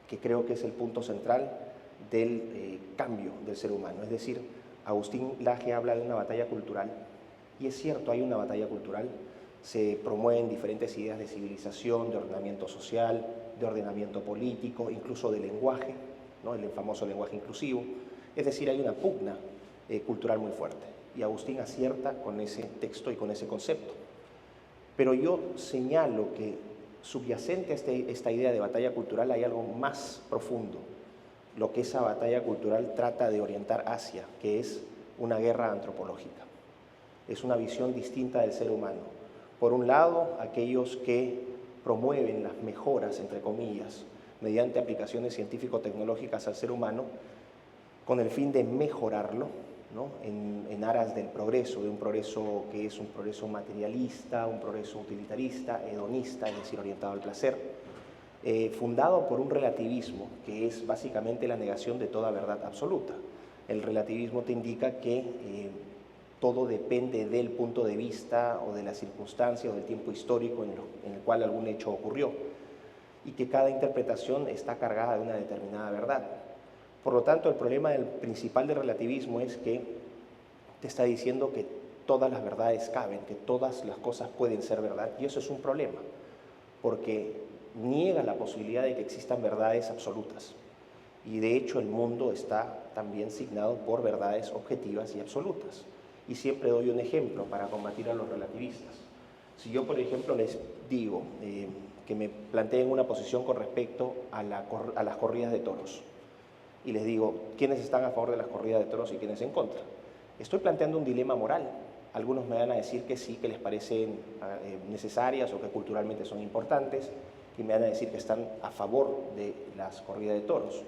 que creo que es el punto central del cambio del ser humano. Es decir, Agustín Laje habla de una batalla cultural, y es cierto, hay una batalla cultural, se promueven diferentes ideas de civilización, de ordenamiento social, de ordenamiento político, incluso de lenguaje, ¿no? El famoso lenguaje inclusivo. Es decir, hay una pugna cultural muy fuerte, y Agustín acierta con ese texto y con ese concepto. Pero yo señalo que subyacente a esta idea de batalla cultural hay algo más profundo, lo que esa batalla cultural trata de orientar hacia, que es una guerra antropológica. Es una visión distinta del ser humano. Por un lado, aquellos que promueven las mejoras, entre comillas, mediante aplicaciones científico-tecnológicas al ser humano, con el fin de mejorarlo, ¿no? en aras del progreso, de un progreso que es un progreso materialista, un progreso utilitarista, hedonista, es decir, orientado al placer, fundado por un relativismo que es básicamente la negación de toda verdad absoluta. El relativismo te indica que todo depende del punto de vista o de la circunstancia o del tiempo histórico en el cual algún hecho ocurrió, y que cada interpretación está cargada de una determinada verdad. Por lo tanto, el problema principal del relativismo es que te está diciendo que todas las verdades caben, que todas las cosas pueden ser verdad, y eso es un problema, porque niega la posibilidad de que existan verdades absolutas. Y de hecho el mundo está también signado por verdades objetivas y absolutas. Y siempre doy un ejemplo para combatir a los relativistas. Si yo, por ejemplo, les digo que me planteen una posición con respecto a las corridas de toros, y les digo, ¿quiénes están a favor de las corridas de toros y quiénes en contra? Estoy planteando un dilema moral. Algunos me van a decir que sí, que les parecen necesarias o que culturalmente son importantes, y me van a decir que están a favor de las corridas de toros.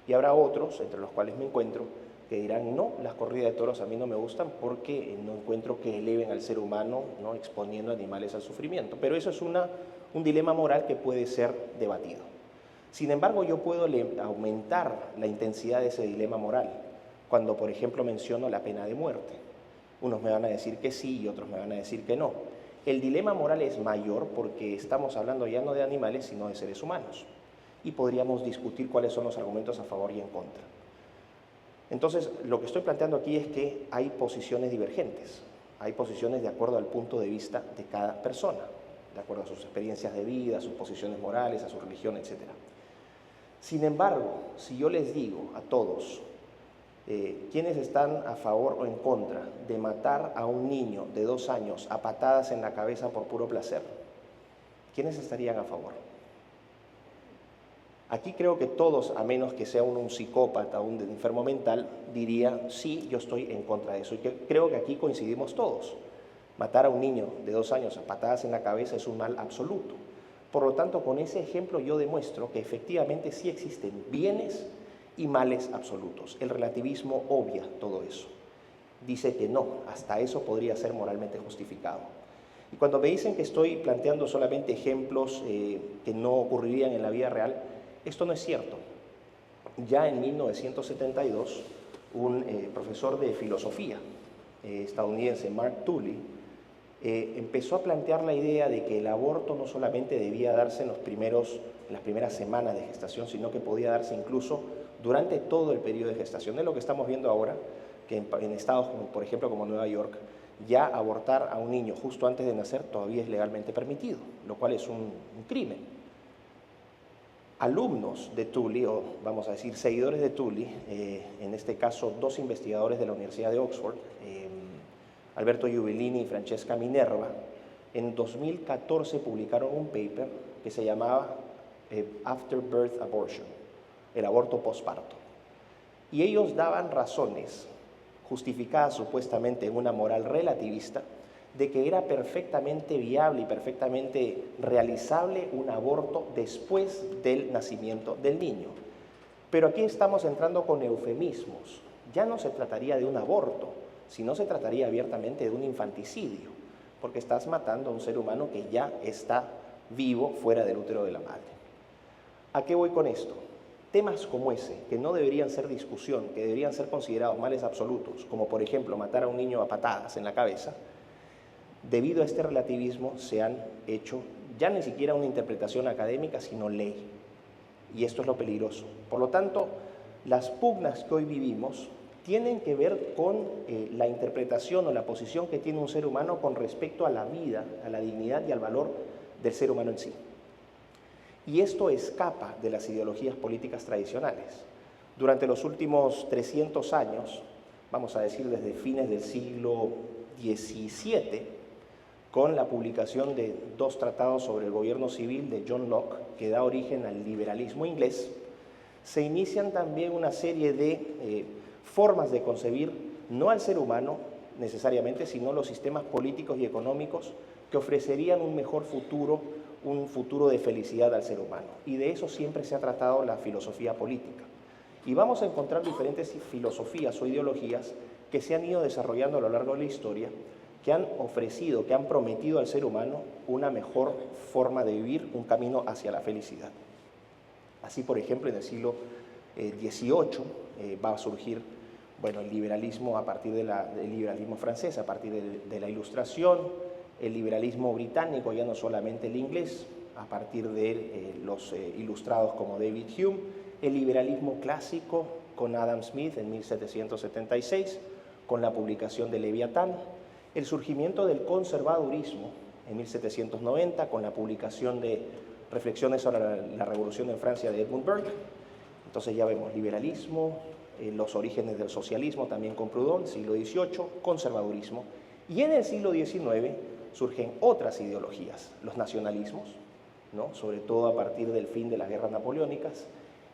Y habrá otros, entre los cuales me encuentro, que dirán, no, las corridas de toros a mí no me gustan porque no encuentro que eleven al ser humano, ¿no? exponiendo animales al sufrimiento. Pero eso es un dilema moral que puede ser debatido. Sin embargo, yo puedo aumentar la intensidad de ese dilema moral cuando, por ejemplo, menciono la pena de muerte. Unos me van a decir que sí y otros me van a decir que no. El dilema moral es mayor porque estamos hablando ya no de animales, sino de seres humanos. Y podríamos discutir cuáles son los argumentos a favor y en contra. Entonces, lo que estoy planteando aquí es que hay posiciones divergentes. Hay posiciones de acuerdo al punto de vista de cada persona, de acuerdo a sus experiencias de vida, a sus posiciones morales, a su religión, etc. Sin embargo, si yo les digo a todos, ¿quiénes están a favor o en contra de matar a un niño de 2 años a patadas en la cabeza por puro placer? ¿Quiénes estarían a favor? Aquí creo que todos, a menos que sea un psicópata o un enfermo mental, diría, sí, yo estoy en contra de eso. Y creo que aquí coincidimos todos. Matar a un niño de 2 años a patadas en la cabeza es un mal absoluto. Por lo tanto, con ese ejemplo yo demuestro que efectivamente sí existen bienes y males absolutos. El relativismo obvia todo eso. Dice que no, hasta eso podría ser moralmente justificado. Y cuando me dicen que estoy planteando solamente ejemplos que no ocurrirían en la vida real, esto no es cierto. Ya en 1972, un profesor de filosofía estadounidense, Mark Tully, empezó a plantear la idea de que el aborto no solamente debía darse en las primeras semanas de gestación, sino que podía darse incluso durante todo el periodo de gestación. Es lo que estamos viendo ahora, que en estados como, por ejemplo, como Nueva York, ya abortar a un niño justo antes de nacer todavía es legalmente permitido, lo cual es un crimen. Alumnos de Tully, o vamos a decir seguidores de Tully, en este caso 2 investigadores de la Universidad de Oxford, Alberto Giubellini y Francesca Minerva, en 2014 publicaron un paper que se llamaba After-Birth Abortion, el aborto postparto. Y ellos daban razones, justificadas supuestamente en una moral relativista, de que era perfectamente viable y perfectamente realizable un aborto después del nacimiento del niño. Pero aquí estamos entrando con eufemismos. Ya no se trataría de un aborto, sino se trataría abiertamente de un infanticidio, porque estás matando a un ser humano que ya está vivo fuera del útero de la madre. ¿A qué voy con esto? Temas como ese, que no deberían ser discusión, que deberían ser considerados males absolutos, como por ejemplo matar a un niño a patadas en la cabeza, debido a este relativismo se han hecho ya ni siquiera una interpretación académica, sino ley. y esto es lo peligroso. Por lo tanto, las pugnas que hoy vivimos tienen que ver con la interpretación o la posición que tiene un ser humano con respecto a la vida, a la dignidad y al valor del ser humano en sí. Y esto escapa de las ideologías políticas tradicionales. Durante los últimos 300 años, vamos a decir desde fines del siglo XVII, con la publicación de 2 tratados sobre el gobierno civil de John Locke, que da origen al liberalismo inglés, se inician también una serie de formas de concebir no al ser humano necesariamente, sino los sistemas políticos y económicos que ofrecerían un mejor futuro, un futuro de felicidad al ser humano. Y de eso siempre se ha tratado la filosofía política. Y vamos a encontrar diferentes filosofías o ideologías que se han ido desarrollando a lo largo de la historia, que han ofrecido, que han prometido al ser humano una mejor forma de vivir, un camino hacia la felicidad. Así, por ejemplo, en el siglo XVIII va a surgir el liberalismo a partir del liberalismo francés, a partir de la Ilustración, el liberalismo británico, ya no solamente el inglés, a partir de los ilustrados como David Hume, el liberalismo clásico con Adam Smith en 1776, con la publicación de Leviatán, el surgimiento del conservadurismo en 1790, con la publicación de Reflexiones sobre la Revolución en Francia de Edmund Burke. Entonces ya vemos liberalismo, los orígenes del socialismo también con Proudhon, siglo XVIII, conservadurismo. Y en el siglo XIX surgen otras ideologías, los nacionalismos, ¿no? Sobre todo a partir del fin de las guerras napoleónicas,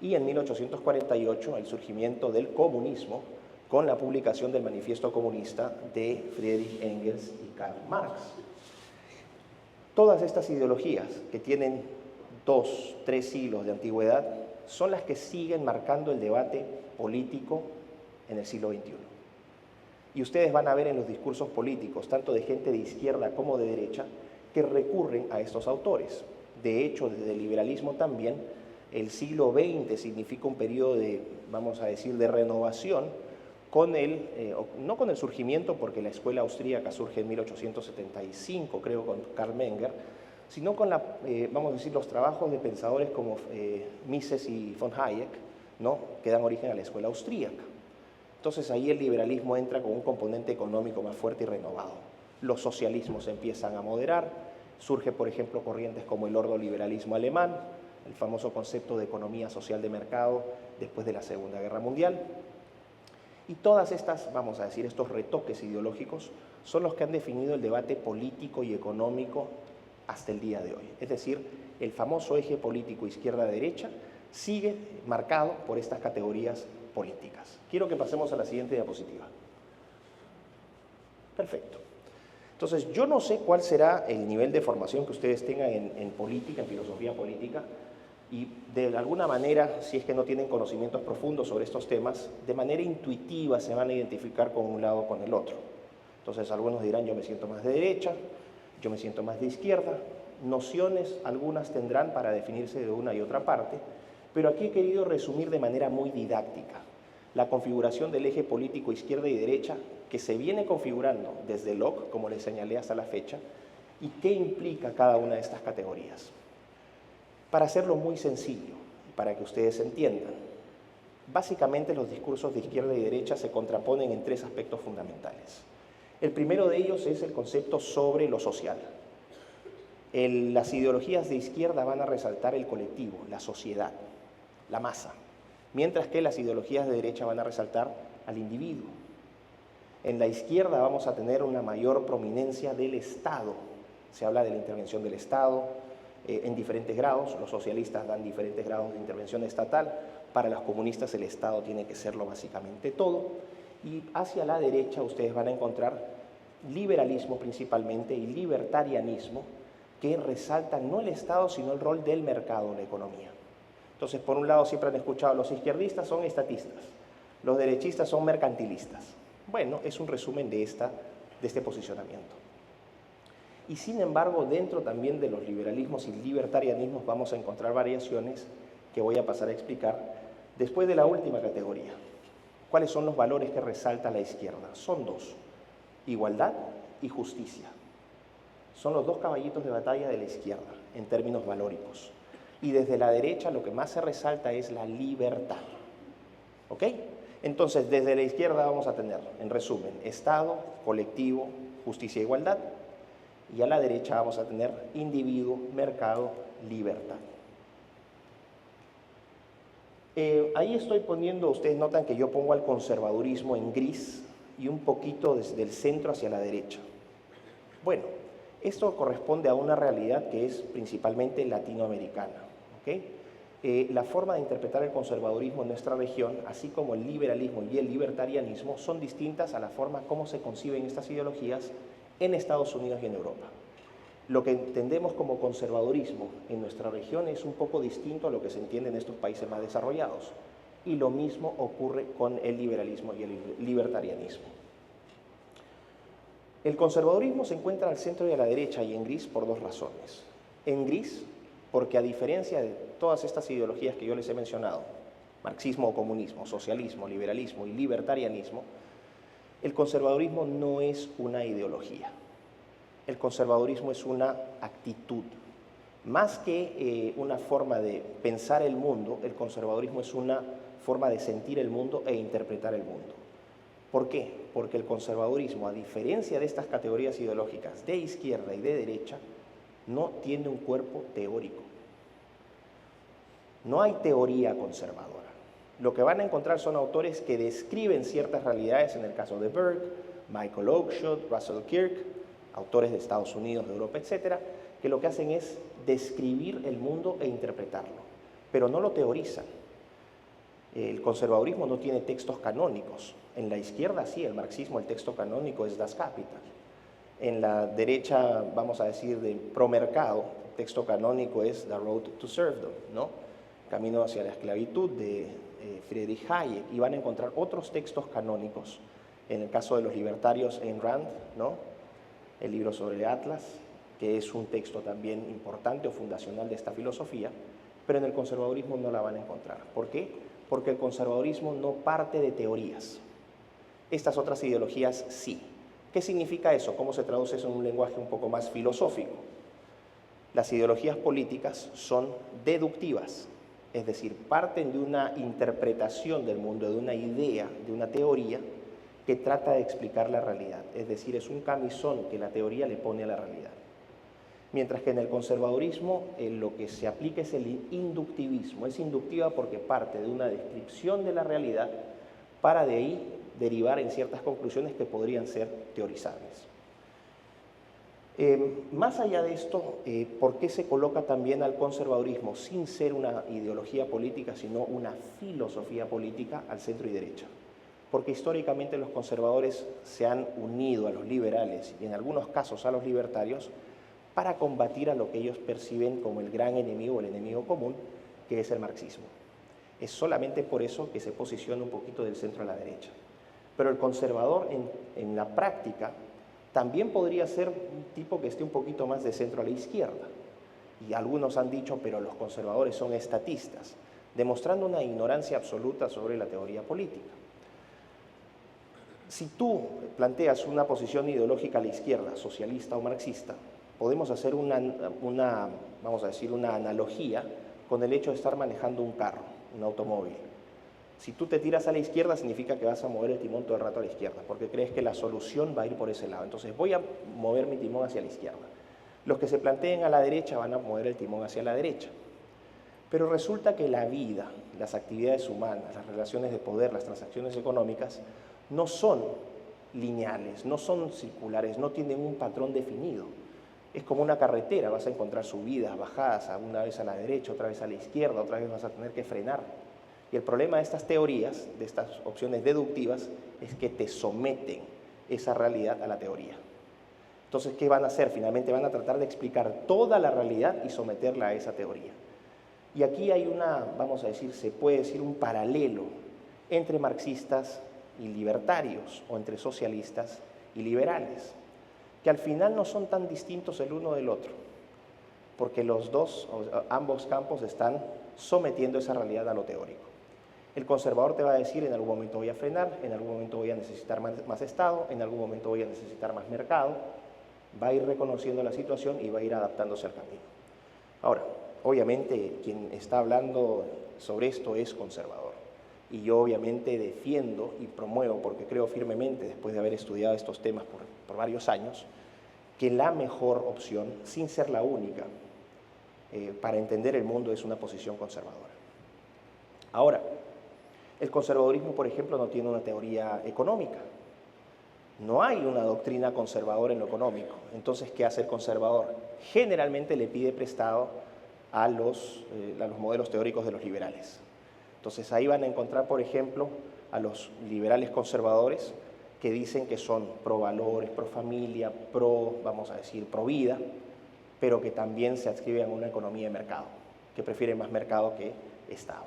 y en 1848 el surgimiento del comunismo con la publicación del Manifiesto Comunista de Friedrich Engels y Karl Marx. Todas estas ideologías que tienen 2, 3 siglos de antigüedad son las que siguen marcando el debate político en el siglo XXI. Y ustedes van a ver en los discursos políticos, tanto de gente de izquierda como de derecha, que recurren a estos autores. De hecho, desde el liberalismo también, el siglo XX significa un periodo de, vamos a decir, de renovación, no con el surgimiento, porque la escuela austríaca surge en 1875, creo, con Karl Menger, sino con vamos a decir, los trabajos de pensadores como Mises y von Hayek, ¿no? Que dan origen a la escuela austríaca. Entonces ahí el liberalismo entra con un componente económico más fuerte y renovado. Los socialismos empiezan a moderar, surge, por ejemplo, corrientes como el ordoliberalismo alemán, el famoso concepto de economía social de mercado después de la Segunda Guerra Mundial. Y todas estas, vamos a decir, estos retoques ideológicos son los que han definido el debate político y económico hasta el día de hoy. Es decir, el famoso eje político izquierda-derecha sigue marcado por estas categorías políticas. Quiero que pasemos a la siguiente diapositiva. Perfecto. Entonces, yo no sé cuál será el nivel de formación que ustedes tengan en política, en filosofía política, y de alguna manera, si es que no tienen conocimientos profundos sobre estos temas, de manera intuitiva se van a identificar con un lado o con el otro. Entonces, algunos dirán, yo me siento más de derecha, yo me siento más de izquierda. Nociones algunas tendrán para definirse de una y otra parte, pero aquí he querido resumir de manera muy didáctica la configuración del eje político izquierda y derecha que se viene configurando desde Locke, como les señalé hasta la fecha, y qué implica cada una de estas categorías. Para hacerlo muy sencillo, para que ustedes entiendan, básicamente los discursos de izquierda y derecha se contraponen en 3 aspectos fundamentales. El primero de ellos es el concepto sobre lo social. Las ideologías de izquierda van a resaltar el colectivo, la sociedad, la masa, mientras que las ideologías de derecha van a resaltar al individuo. En la izquierda vamos a tener una mayor prominencia del Estado. Se habla de la intervención del Estado en diferentes grados. Los socialistas dan diferentes grados de intervención estatal. Para los comunistas el Estado tiene que serlo básicamente todo. Y hacia la derecha ustedes van a encontrar liberalismo principalmente y libertarianismo, que resaltan no el Estado, sino el rol del mercado en la economía. Entonces, por un lado, siempre han escuchado, los izquierdistas son estatistas, los derechistas son mercantilistas. Bueno, es un resumen de este posicionamiento. Y sin embargo, dentro también de los liberalismos y libertarianismos vamos a encontrar variaciones que voy a pasar a explicar después de la última categoría. ¿Cuáles son los valores que resalta la izquierda? Son 2, igualdad y justicia. Son los 2 caballitos de batalla de la izquierda en términos valóricos. Y desde la derecha lo que más se resalta es la libertad. ¿Ok? Entonces, desde la izquierda vamos a tener, en resumen, Estado, colectivo, justicia e igualdad. Y a la derecha vamos a tener individuo, mercado, libertad. Ahí estoy poniendo, ustedes notan que yo pongo al conservadurismo en gris y un poquito desde el centro hacia la derecha. Bueno, esto corresponde a una realidad que es principalmente latinoamericana. ¿Okay? La forma de interpretar el conservadurismo en nuestra región, así como el liberalismo y el libertarianismo, son distintas a la forma como se conciben estas ideologías en Estados Unidos y en Europa. Lo que entendemos como conservadurismo en nuestra región es un poco distinto a lo que se entiende en estos países más desarrollados. Y lo mismo ocurre con el liberalismo y el libertarianismo. El conservadurismo se encuentra al centro y a la derecha y en gris por dos razones. En gris, porque a diferencia de todas estas ideologías que yo les he mencionado, marxismo o comunismo, socialismo, liberalismo y libertarianismo, el conservadurismo no es una ideología. El conservadurismo es una actitud. Más que una forma de pensar el mundo, el conservadurismo es una forma de sentir el mundo e interpretar el mundo. ¿Por qué? Porque el conservadurismo, a diferencia de estas categorías ideológicas de izquierda y de derecha, no tiene un cuerpo teórico. No hay teoría conservadora. Lo que van a encontrar son autores que describen ciertas realidades, en el caso de Burke, Michael Oakeshott, Russell Kirk, autores de Estados Unidos, de Europa, etcétera, que lo que hacen es describir el mundo e interpretarlo, pero no lo teorizan. El conservadurismo no tiene textos canónicos. En la izquierda sí, el marxismo, el texto canónico es Das Kapital. En la derecha, vamos a decir, de promercado, el texto canónico es The Road to Serfdom, ¿no? Camino hacia la esclavitud de Friedrich Hayek, y van a encontrar otros textos canónicos. En el caso de los libertarios, Ayn Rand, ¿no? El libro sobre el Atlas, que es un texto también importante o fundacional de esta filosofía, pero en el conservadurismo no la van a encontrar. ¿Por qué? Porque el conservadurismo no parte de teorías. Estas otras ideologías sí. ¿Qué significa eso? ¿Cómo se traduce eso en un lenguaje un poco más filosófico? Las ideologías políticas son deductivas, es decir, parten de una interpretación del mundo, de una idea, de una teoría que trata de explicar la realidad, es decir, es un camisón que la teoría le pone a la realidad. Mientras que en el conservadurismo lo que se aplica es el inductivismo. Es inductiva porque parte de una descripción de la realidad para de ahí derivar en ciertas conclusiones que podrían ser teorizables. Más allá de esto, ¿por qué se coloca también al conservadurismo sin ser una ideología política, sino una filosofía política al centro y derecha? Porque históricamente los conservadores se han unido a los liberales y en algunos casos a los libertarios para combatir a lo que ellos perciben como el gran enemigo, el enemigo común, que es el marxismo. Es solamente por eso que se posiciona un poquito del centro a la derecha. Pero el conservador en la práctica también podría ser un tipo que esté un poquito más de centro a la izquierda. Y algunos han dicho, pero los conservadores son estatistas, demostrando una ignorancia absoluta sobre la teoría política. Si tú planteas una posición ideológica a la izquierda, socialista o marxista, podemos hacer vamos a decir, una analogía con el hecho de estar manejando un carro, un automóvil. Si tú te tiras a la izquierda, significa que vas a mover el timón todo el rato a la izquierda, porque crees que la solución va a ir por ese lado. Entonces voy a mover mi timón hacia la izquierda. Los que se planteen a la derecha van a mover el timón hacia la derecha. Pero resulta que la vida, las actividades humanas, las relaciones de poder, las transacciones económicas, no son lineales, no son circulares, no tienen un patrón definido. Es como una carretera, vas a encontrar subidas, bajadas, una vez a la derecha, otra vez a la izquierda, otra vez vas a tener que frenar. Y el problema de estas teorías, de estas opciones deductivas, es que te someten esa realidad a la teoría. Entonces, ¿qué van a hacer? Finalmente van a tratar de explicar toda la realidad y someterla a esa teoría. Y aquí hay vamos a decir, se puede decir un paralelo entre marxistas y libertarios, o entre socialistas y liberales, que al final no son tan distintos el uno del otro, porque ambos campos están sometiendo esa realidad a lo teórico. El conservador te va a decir, en algún momento voy a frenar, en algún momento voy a necesitar más Estado, en algún momento voy a necesitar más mercado, va a ir reconociendo la situación y va a ir adaptándose al camino. Ahora, obviamente quien está hablando sobre esto es conservador. Y yo obviamente defiendo y promuevo, porque creo firmemente, después de haber estudiado estos temas por varios años, que la mejor opción, sin ser la única, para entender el mundo es una posición conservadora. Ahora, el conservadurismo, por ejemplo, no tiene una teoría económica. No hay una doctrina conservadora en lo económico. Entonces, ¿qué hace el conservador? Generalmente le pide prestado a los modelos teóricos de los liberales. Entonces, ahí van a encontrar, por ejemplo, a los liberales conservadores que dicen que son pro valores, pro familia, vamos a decir, pro vida, pero que también se adscriben a una economía de mercado, que prefieren más mercado que Estado.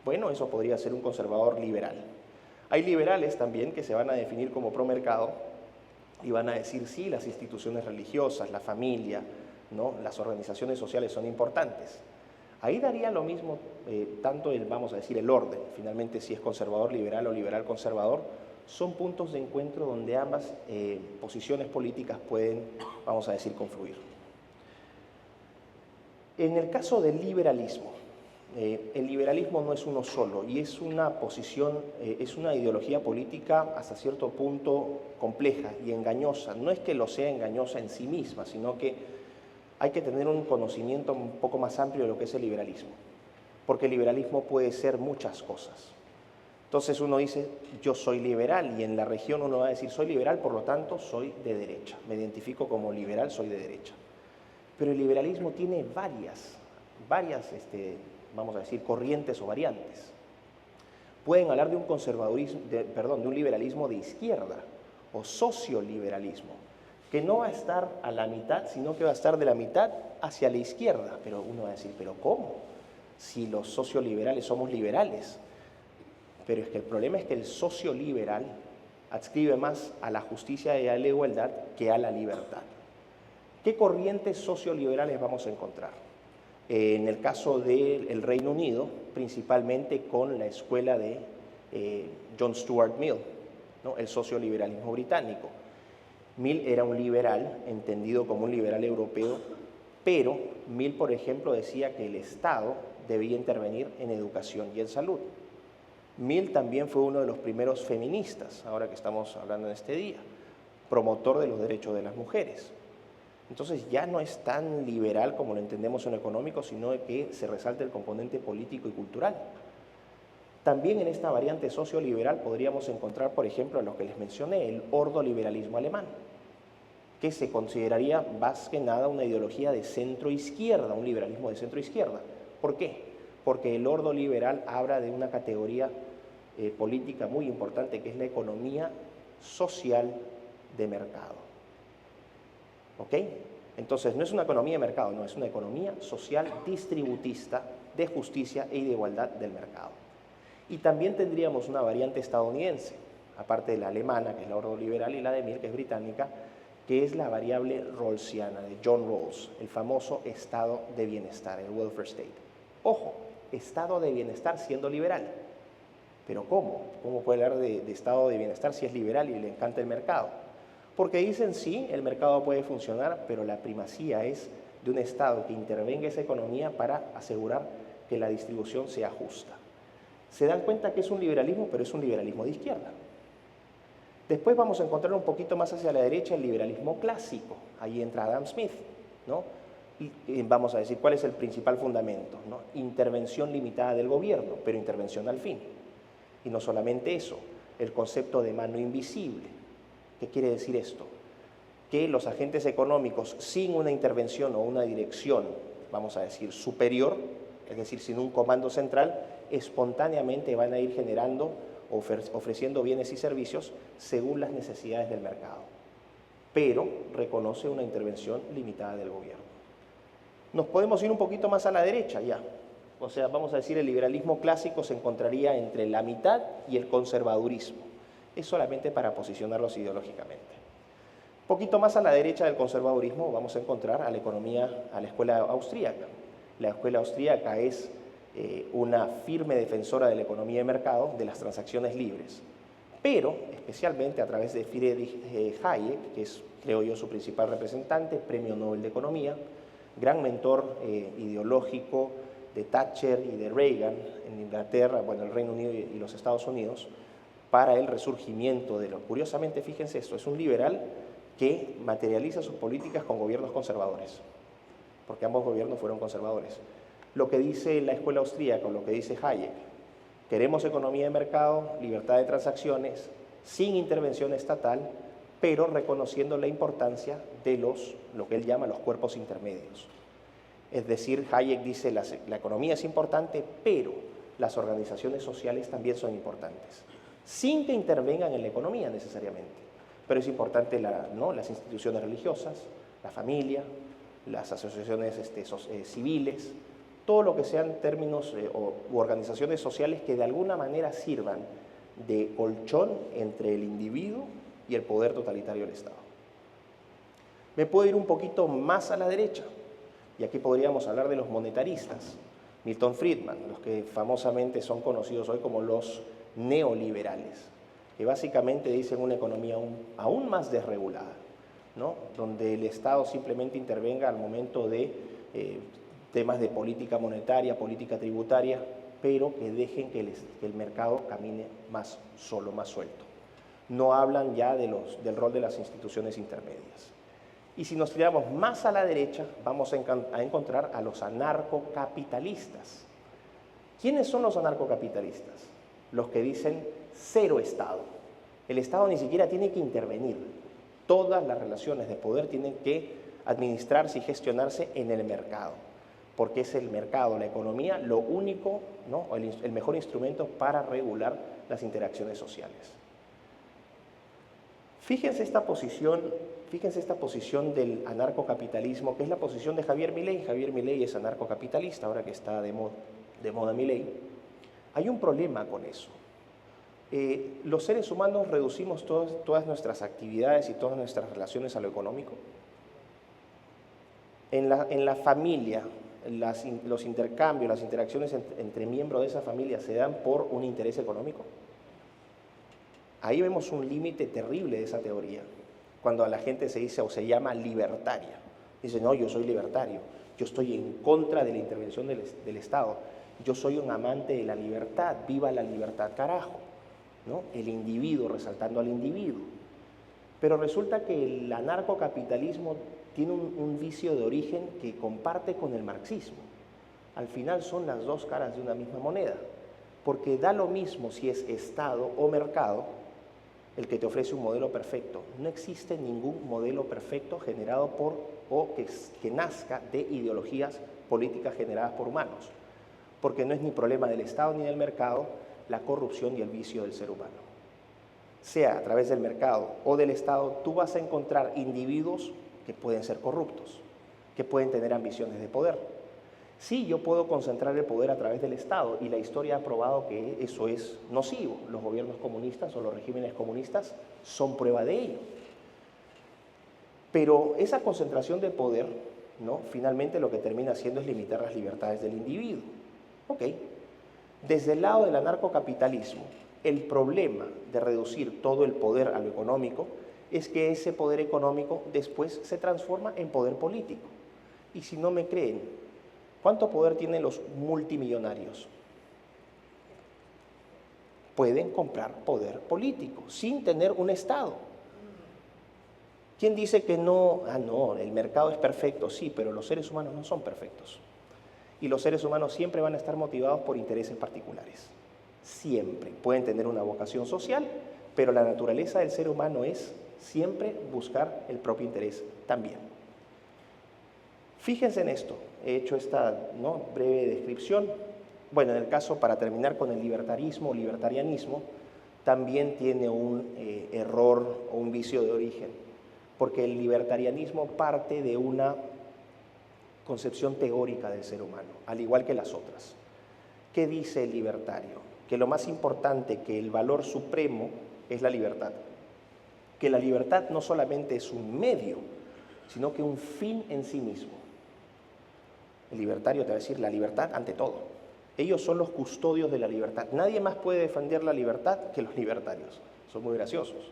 Bueno, eso podría ser un conservador liberal. Hay liberales también que se van a definir como pro mercado y van a decir sí, las instituciones religiosas, la familia, ¿no? Las organizaciones sociales son importantes. Ahí daría lo mismo tanto vamos a decir, el orden, finalmente si es conservador liberal o liberal conservador, son puntos de encuentro donde ambas posiciones políticas pueden, vamos a decir, confluir. En el caso del liberalismo, el liberalismo no es uno solo y es una posición, es una ideología política hasta cierto punto compleja y engañosa. No es que lo sea engañosa en sí misma, sino que hay que tener un conocimiento un poco más amplio de lo que es el liberalismo, porque el liberalismo puede ser muchas cosas. Entonces uno dice, yo soy liberal, y en la región uno va a decir, soy liberal, por lo tanto soy de derecha, me identifico como liberal, soy de derecha. Pero el liberalismo tiene varias vamos a decir, corrientes o variantes. Pueden hablar de un conservadurismo, de un liberalismo de izquierda o socioliberalismo, que no va a estar a la mitad, sino que va a estar de la mitad hacia la izquierda. Pero uno va a decir, ¿pero cómo? Si los socioliberales somos liberales. Pero es que el problema es que el socioliberal adscribe más a la justicia y a la igualdad que a la libertad. ¿Qué corrientes socioliberales vamos a encontrar? En el caso del Reino Unido, principalmente con la escuela de John Stuart Mill, ¿no? El socioliberalismo británico. Mill era un liberal, entendido como un liberal europeo, pero Mill, por ejemplo, decía que el Estado debía intervenir en educación y en salud. Mill también fue uno de los primeros feministas, ahora que estamos hablando en este día, promotor de los derechos de las mujeres. Entonces ya no es tan liberal como lo entendemos en lo económico, sino que se resalta el componente político y cultural. También en esta variante socioliberal podríamos encontrar, por ejemplo, a lo que les mencioné, el ordoliberalismo alemán, que se consideraría más que nada una ideología de centro-izquierda, un liberalismo de centro-izquierda. ¿Por qué? Porque el ordoliberal habla de una categoría política muy importante, que es la economía social de mercado. ¿Ok? Entonces, no es una economía de mercado, no, es una economía social distributista de justicia y de igualdad del mercado. Y también tendríamos una variante estadounidense, aparte de la alemana, que es la ordoliberal, y la de Mill, que es británica, que es la variable rawlsiana de John Rawls, el famoso estado de bienestar, el welfare state. Ojo, estado de bienestar siendo liberal. ¿Pero cómo? ¿Cómo puede hablar de estado de bienestar si es liberal y le encanta el mercado? Porque dicen sí, el mercado puede funcionar, pero la primacía es de un Estado que intervenga esa economía para asegurar que la distribución sea justa. Se dan cuenta que es un liberalismo, pero es un liberalismo de izquierda. Después vamos a encontrar un poquito más hacia la derecha el liberalismo clásico. Ahí entra Adam Smith, ¿no? Y vamos a decir cuál es el principal fundamento, ¿no? Intervención limitada del gobierno, pero intervención al fin. Y no solamente eso, el concepto de mano invisible. ¿Qué quiere decir esto? Que los agentes económicos, sin una intervención o una dirección, vamos a decir, superior, es decir, sin un comando central, espontáneamente van a ir generando, ofreciendo bienes y servicios según las necesidades del mercado, pero reconoce una intervención limitada del gobierno. Nos podemos ir un poquito más a la derecha ya, o sea, vamos a decir, el liberalismo clásico se encontraría entre la mitad y el conservadurismo. Es solamente para posicionarlos ideológicamente. Un poquito más a la derecha del conservadurismo vamos a encontrar a la escuela austríaca. La escuela austríaca es una firme defensora de la economía de mercado, de las transacciones libres, pero especialmente a través de Friedrich Hayek, que es, creo yo, su principal representante, Premio Nobel de Economía, gran mentor ideológico de Thatcher y de Reagan en Inglaterra, bueno, el Reino Unido y los Estados Unidos, para el resurgimiento de los... Curiosamente, fíjense esto, es un liberal que materializa sus políticas con gobiernos conservadores, porque ambos gobiernos fueron conservadores. Lo que dice la escuela austríaca, o lo que dice Hayek, queremos economía de mercado, libertad de transacciones, sin intervención estatal, pero reconociendo la importancia de lo que él llama los cuerpos intermedios. Es decir, Hayek dice la economía es importante, pero las organizaciones sociales también son importantes, sin que intervengan en la economía necesariamente. Pero es importante las instituciones religiosas, la familia, las asociaciones civiles, todo lo que sean términos u organizaciones sociales que de alguna manera sirvan de colchón entre el individuo y el poder totalitario del Estado. Me puedo ir un poquito más a la derecha, y aquí podríamos hablar de los monetaristas, Milton Friedman, los que famosamente son conocidos hoy como los neoliberales, que básicamente dicen una economía aún más desregulada, ¿no? Donde el Estado simplemente intervenga al momento de temas de política monetaria, política tributaria, pero que dejen que el mercado camine más solo, más suelto. No hablan ya del rol de las instituciones intermedias. Y si nos tiramos más a la derecha, vamos a encontrar a los anarcocapitalistas. ¿Quiénes son los anarcocapitalistas? Los que dicen cero Estado. El Estado ni siquiera tiene que intervenir. Todas las relaciones de poder tienen que administrarse y gestionarse en el mercado, porque es el mercado, la economía, lo único, ¿no? el mejor instrumento para regular las interacciones sociales. Fíjense esta posición del anarcocapitalismo, que es la posición de Javier Milei. Javier Milei es anarcocapitalista, ahora que está de moda Milei. Hay un problema con eso. Los seres humanos reducimos todas nuestras actividades y todas nuestras relaciones a lo económico. En la familia, los intercambios, las interacciones entre miembros de esa familia se dan por un interés económico. Ahí vemos un límite terrible de esa teoría, cuando a la gente se dice o se llama libertaria. Dice, no, yo soy libertario, yo estoy en contra de la intervención del Estado, yo soy un amante de la libertad, viva la libertad, carajo, ¿no? El individuo, resaltando al individuo. Pero resulta que el anarcocapitalismo tiene un vicio de origen que comparte con el marxismo. Al final son las dos caras de una misma moneda, porque da lo mismo si es Estado o mercado el que te ofrece un modelo perfecto. No existe ningún modelo perfecto generado por o que nazca de ideologías políticas generadas por humanos, porque no es ni problema del Estado ni del mercado la corrupción y el vicio del ser humano. Sea a través del mercado o del Estado, tú vas a encontrar individuos que pueden ser corruptos, que pueden tener ambiciones de poder. Sí, yo puedo concentrar el poder a través del Estado y la historia ha probado que eso es nocivo. Los gobiernos comunistas o los regímenes comunistas son prueba de ello. Pero esa concentración de poder, ¿no? Finalmente lo que termina haciendo es limitar las libertades del individuo. Ok. Desde el lado del anarcocapitalismo, el problema de reducir todo el poder a lo económico es que ese poder económico después se transforma en poder político. Y si no me creen, ¿cuánto poder tienen los multimillonarios? Pueden comprar poder político sin tener un Estado. ¿Quién dice que no? No, el mercado es perfecto. Sí, pero los seres humanos no son perfectos. Y los seres humanos siempre van a estar motivados por intereses particulares. Siempre. Pueden tener una vocación social, pero la naturaleza del ser humano es siempre buscar el propio interés también. Fíjense en esto. He hecho esta breve descripción. Bueno, en el caso, para terminar con el libertarianismo, también tiene un error o un vicio de origen, porque el libertarianismo parte de una concepción teórica del ser humano, al igual que las otras. ¿Qué dice el libertario? Que lo más importante, que el valor supremo es la libertad. Que la libertad no solamente es un medio, sino que un fin en sí mismo. El libertario te va a decir la libertad ante todo. Ellos son los custodios de la libertad. Nadie más puede defender la libertad que los libertarios. Son muy graciosos.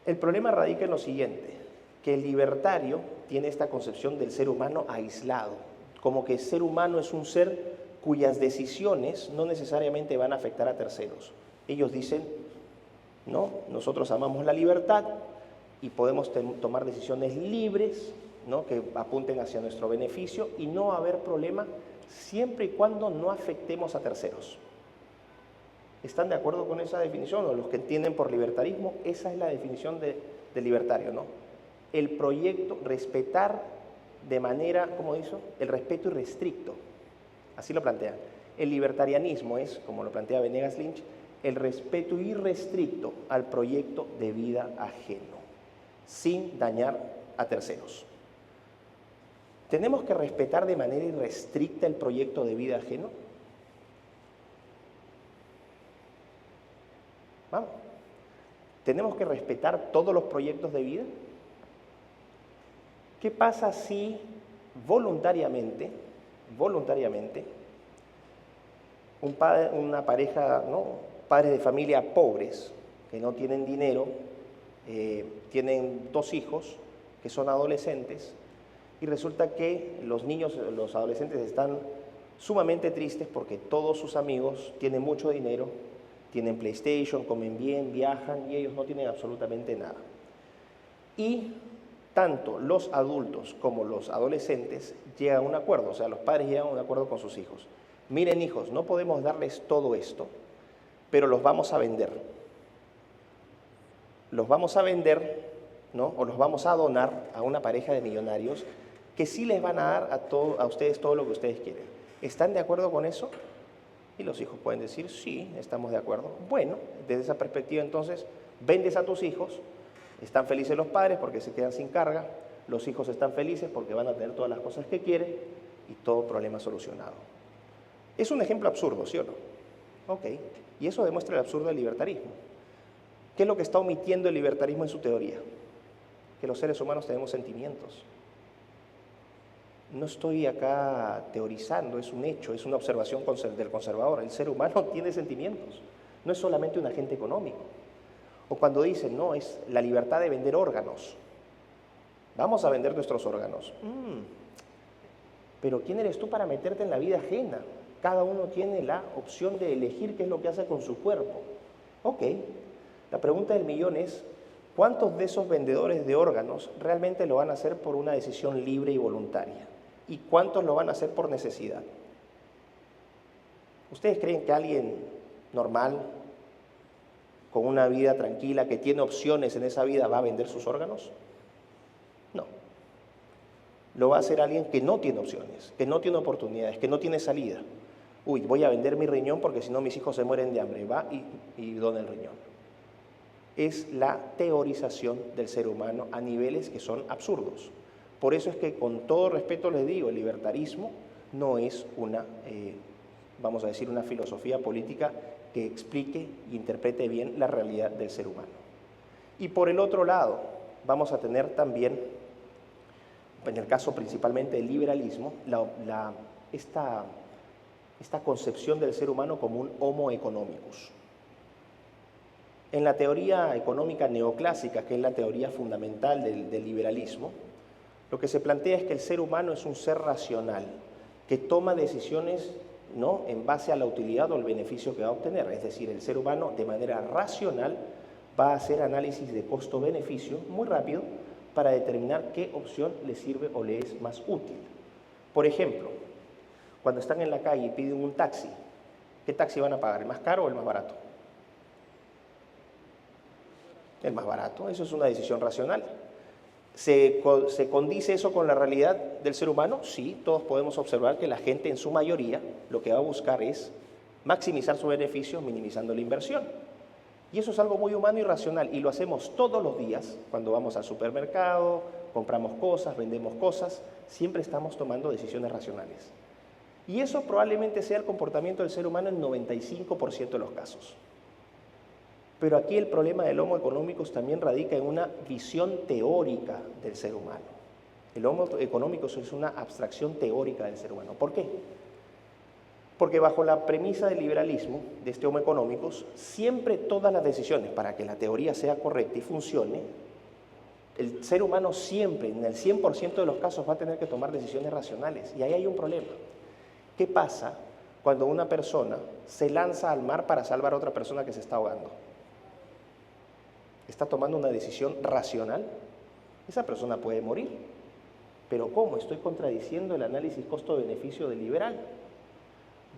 El problema radica en lo siguiente. que el libertario tiene esta concepción del ser humano aislado, como que el ser humano es un ser cuyas decisiones no necesariamente van a afectar a terceros. Ellos dicen, no, nosotros amamos la libertad y podemos tomar decisiones libres, ¿no?, que apunten hacia nuestro beneficio y no va a haber problema siempre y cuando no afectemos a terceros. ¿Están de acuerdo con esa definición? O los que entienden por libertarismo, esa es la definición de libertario, ¿no? El proyecto, respetar de manera, ¿cómo dice? El respeto irrestricto. Así lo plantean. El libertarianismo es, como lo plantea Venegas Lynch, el respeto irrestricto al proyecto de vida ajeno, sin dañar a terceros. ¿Tenemos que respetar de manera irrestricta el proyecto de vida ajeno? Vamos. ¿Tenemos que respetar todos los proyectos de vida? ¿Qué pasa si voluntariamente, una pareja, ¿no?, padres de familia pobres, que no tienen dinero, tienen 2 hijos que son adolescentes, y resulta que los adolescentes están sumamente tristes porque todos sus amigos tienen mucho dinero, tienen PlayStation, comen bien, viajan, y ellos no tienen absolutamente nada. Y tanto los adultos como los adolescentes llegan a un acuerdo, o sea, los padres llegan a un acuerdo con sus hijos. Miren, hijos, no podemos darles todo esto, pero los vamos a vender. Los vamos a vender, ¿no?, o los vamos a donar a una pareja de millonarios que sí les van a dar a ustedes todo lo que ustedes quieren. ¿Están de acuerdo con eso? Y los hijos pueden decir, sí, estamos de acuerdo. Bueno, desde esa perspectiva entonces, vendes a tus hijos, están felices los padres porque se quedan sin carga, los hijos están felices porque van a tener todas las cosas que quieren y todo problema solucionado. Es un ejemplo absurdo, ¿sí o no? Ok, y eso demuestra el absurdo del libertarismo. ¿Qué es lo que está omitiendo el libertarismo en su teoría? Que los seres humanos tenemos sentimientos. No estoy acá teorizando, es un hecho, es una observación del conservador. El ser humano tiene sentimientos, no es solamente un agente económico. O cuando dicen, no, es la libertad de vender órganos. Vamos a vender nuestros órganos. Pero ¿quién eres tú para meterte en la vida ajena? Cada uno tiene la opción de elegir qué es lo que hace con su cuerpo. Ok, la pregunta del millón es, ¿cuántos de esos vendedores de órganos realmente lo van a hacer por una decisión libre y voluntaria? ¿Y cuántos lo van a hacer por necesidad? ¿Ustedes creen que alguien normal, con una vida tranquila, que tiene opciones en esa vida, va a vender sus órganos? No. Lo va a hacer alguien que no tiene opciones, que no tiene oportunidades, que no tiene salida. Uy, voy a vender mi riñón porque si no mis hijos se mueren de hambre. Va y dona el riñón. Es la teorización del ser humano a niveles que son absurdos. Por eso es que, con todo respeto les digo, el libertarismo no es vamos a decir, una filosofía política que explique e interprete bien la realidad del ser humano. Y por el otro lado, vamos a tener también, en el caso principalmente del liberalismo, esta concepción del ser humano como un homo economicus. En la teoría económica neoclásica, que es la teoría fundamental del liberalismo, lo que se plantea es que el ser humano es un ser racional, que toma decisiones, ¿no?, en base a la utilidad o el beneficio que va a obtener. Es decir, el ser humano de manera racional va a hacer análisis de costo-beneficio muy rápido para determinar qué opción le sirve o le es más útil. Por ejemplo, cuando están en la calle y piden un taxi, ¿qué taxi van a pagar? ¿El más caro o el más barato? El más barato. Eso es una decisión racional. ¿Se condice eso con la realidad del ser humano? Sí, todos podemos observar que la gente en su mayoría lo que va a buscar es maximizar su beneficio minimizando la inversión. Y eso es algo muy humano y racional, y lo hacemos todos los días cuando vamos al supermercado, compramos cosas, vendemos cosas, siempre estamos tomando decisiones racionales. Y eso probablemente sea el comportamiento del ser humano en 95% de los casos. Pero aquí el problema del Homo economicus también radica en una visión teórica del ser humano. El Homo economicus es una abstracción teórica del ser humano. ¿Por qué? Porque bajo la premisa del liberalismo, de este Homo economicus, siempre todas las decisiones, para que la teoría sea correcta y funcione, El ser humano siempre, en el 100% de los casos, va a tener que tomar decisiones racionales. Y ahí hay un problema. ¿Qué pasa cuando una persona se lanza al mar para salvar a otra persona que se está ahogando? ¿Está tomando una decisión racional? Esa persona puede morir. ¿Pero cómo? Estoy contradiciendo el análisis costo-beneficio del liberal.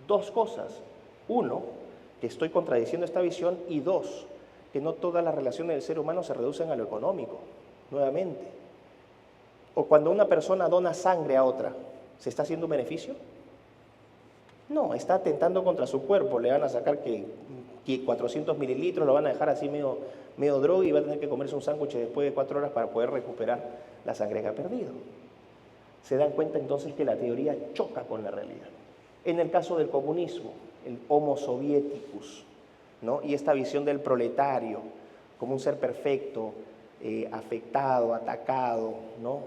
Dos cosas. Uno, que estoy contradiciendo esta visión, y dos, que no todas las relaciones del ser humano se reducen a lo económico, nuevamente. O cuando una persona dona sangre a otra, ¿se está haciendo un beneficio? No, está atentando contra su cuerpo, le van a sacar que 400 mililitros, lo van a dejar así medio droga y va a tener que comerse un sándwich después de 4 horas para poder recuperar la sangre que ha perdido. Se dan cuenta entonces que la teoría choca con la realidad. En el caso del comunismo, el Homo Sovieticus, ¿no? Y esta visión del proletario como un ser perfecto, afectado, atacado, ¿no?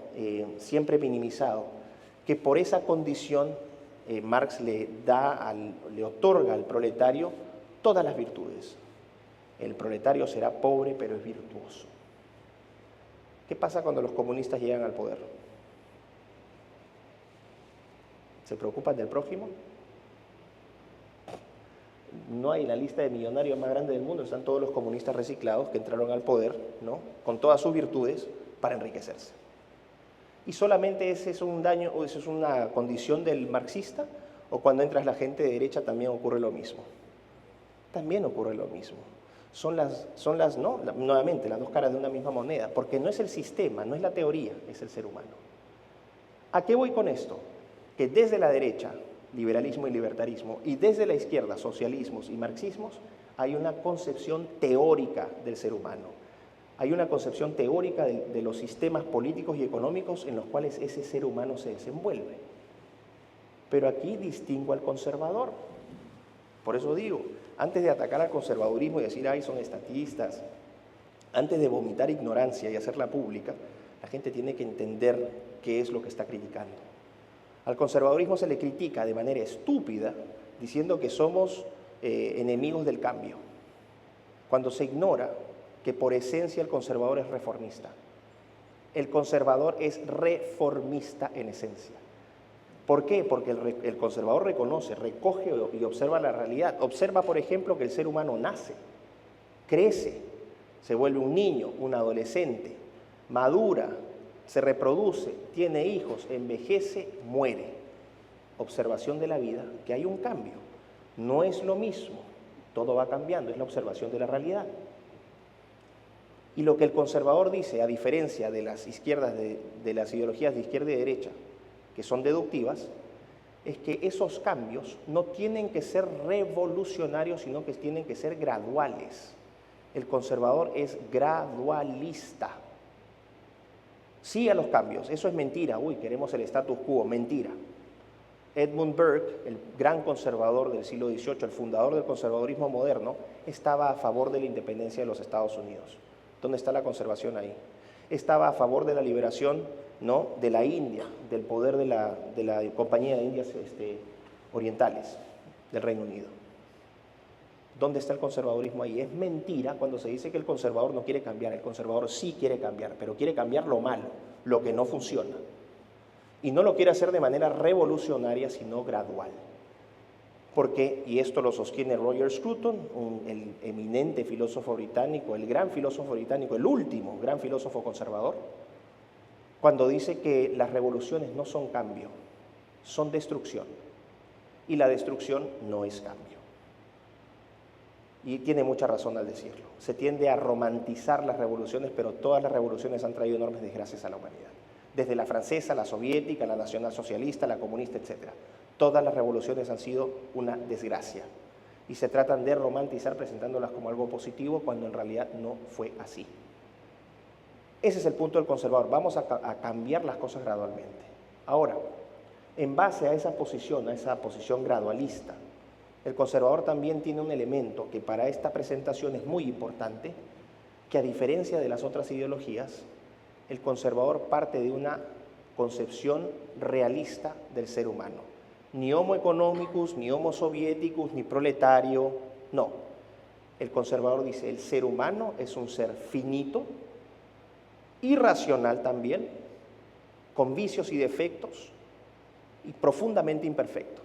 Siempre minimizado, que por esa condición Marx le otorga al proletario todas las virtudes. El proletario será pobre, pero es virtuoso. ¿Qué pasa cuando los comunistas llegan al poder? ¿Se preocupan del prójimo? No hay en la lista de millonarios más grande del mundo, están todos los comunistas reciclados que entraron al poder, ¿no? Con todas sus virtudes para enriquecerse. ¿Y solamente ese es un daño o eso es una condición del marxista? ¿O cuando entras la gente de derecha también ocurre lo mismo? También ocurre lo mismo. Nuevamente, las dos caras de una misma moneda, porque no es el sistema, no es la teoría, es el ser humano. ¿A qué voy con esto? Que desde la derecha, liberalismo y libertarismo, y desde la izquierda, socialismos y marxismos, hay una concepción teórica del ser humano. Hay una concepción teórica de los sistemas políticos y económicos en los cuales ese ser humano se desenvuelve. Pero aquí distingo al conservador. Por eso digo, antes de atacar al conservadurismo y decir, ay, son estatistas, antes de vomitar ignorancia y hacerla pública, la gente tiene que entender qué es lo que está criticando. Al conservadurismo se le critica de manera estúpida diciendo que somos enemigos del cambio, cuando se ignora que por esencia el conservador es reformista. El conservador es reformista en esencia. ¿Por qué? Porque el conservador reconoce, recoge y observa la realidad. Observa, por ejemplo, que el ser humano nace, crece, se vuelve un niño, un adolescente, madura, se reproduce, tiene hijos, envejece, muere. Observación de la vida, que hay un cambio. No es lo mismo, todo va cambiando, es la observación de la realidad. Y lo que el conservador dice, a diferencia de las izquierdas, de las ideologías de izquierda y derecha, que son deductivas, es que esos cambios no tienen que ser revolucionarios, sino que tienen que ser graduales. El conservador es gradualista. Sí a los cambios, eso es mentira. Uy, queremos el status quo, mentira. Edmund Burke, el gran conservador del siglo XVIII, el fundador del conservadurismo moderno, estaba a favor de la independencia de los Estados Unidos. ¿Dónde está la conservación ahí? Estaba a favor de la liberación, ¿no?, de la India, del poder de la Compañía de Indias Orientales, del Reino Unido. ¿Dónde está el conservadurismo ahí? Es mentira cuando se dice que el conservador no quiere cambiar. El conservador sí quiere cambiar, pero quiere cambiar lo malo, lo que no funciona. Y no lo quiere hacer de manera revolucionaria, sino gradual. Porque, y esto lo sostiene Roger Scruton, el eminente filósofo británico, el gran filósofo británico, el último gran filósofo conservador, cuando dice que las revoluciones no son cambio, son destrucción. Y la destrucción no es cambio. Y tiene mucha razón al decirlo. Se tiende a romantizar las revoluciones, pero todas las revoluciones han traído enormes desgracias a la humanidad. Desde la francesa, la soviética, la nacionalsocialista, la comunista, etc. Todas las revoluciones han sido una desgracia. Y se tratan de romantizar presentándolas como algo positivo cuando en realidad no fue así. Ese es el punto del conservador. Vamos a cambiar las cosas gradualmente. Ahora, en base a esa posición gradualista, el conservador también tiene un elemento que para esta presentación es muy importante, que a diferencia de las otras ideologías, el conservador parte de una concepción realista del ser humano. Ni homo economicus, ni homo sovieticus, ni proletario, no. El conservador dice, el ser humano es un ser finito, irracional también, con vicios y defectos, y profundamente imperfecto.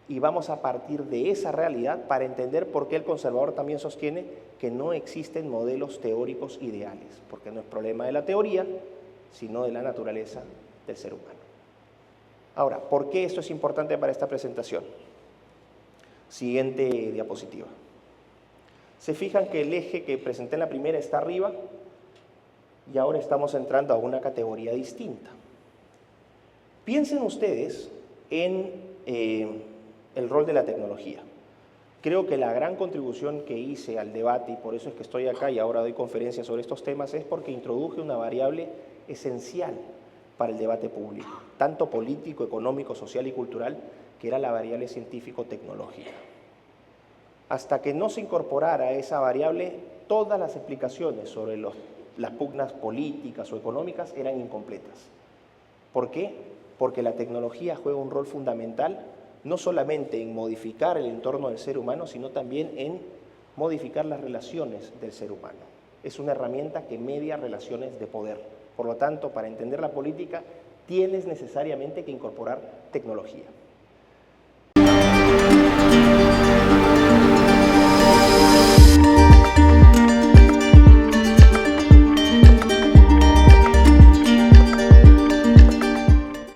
Y vamos a partir de esa realidad para entender por qué el conservador también sostiene que no existen modelos teóricos ideales, porque no es problema de la teoría, sino de la naturaleza del ser humano. Ahora, ¿por qué esto es importante para esta presentación? Siguiente diapositiva. Se fijan que el eje que presenté en la primera está arriba y ahora estamos entrando a una categoría distinta. Piensen ustedes en el rol de la tecnología. Creo que la gran contribución que hice al debate, y por eso es que estoy acá y ahora doy conferencias sobre estos temas, es porque introduje una variable esencial para el debate público, tanto político, económico, social y cultural, que era la variable científico-tecnológica. Hasta que no se incorporara esa variable, todas las explicaciones sobre las pugnas políticas o económicas eran incompletas. ¿Por qué? Porque la tecnología juega un rol fundamental no solamente en modificar el entorno del ser humano, sino también en modificar las relaciones del ser humano. Es una herramienta que media relaciones de poder. Por lo tanto, para entender la política, tienes necesariamente que incorporar tecnología.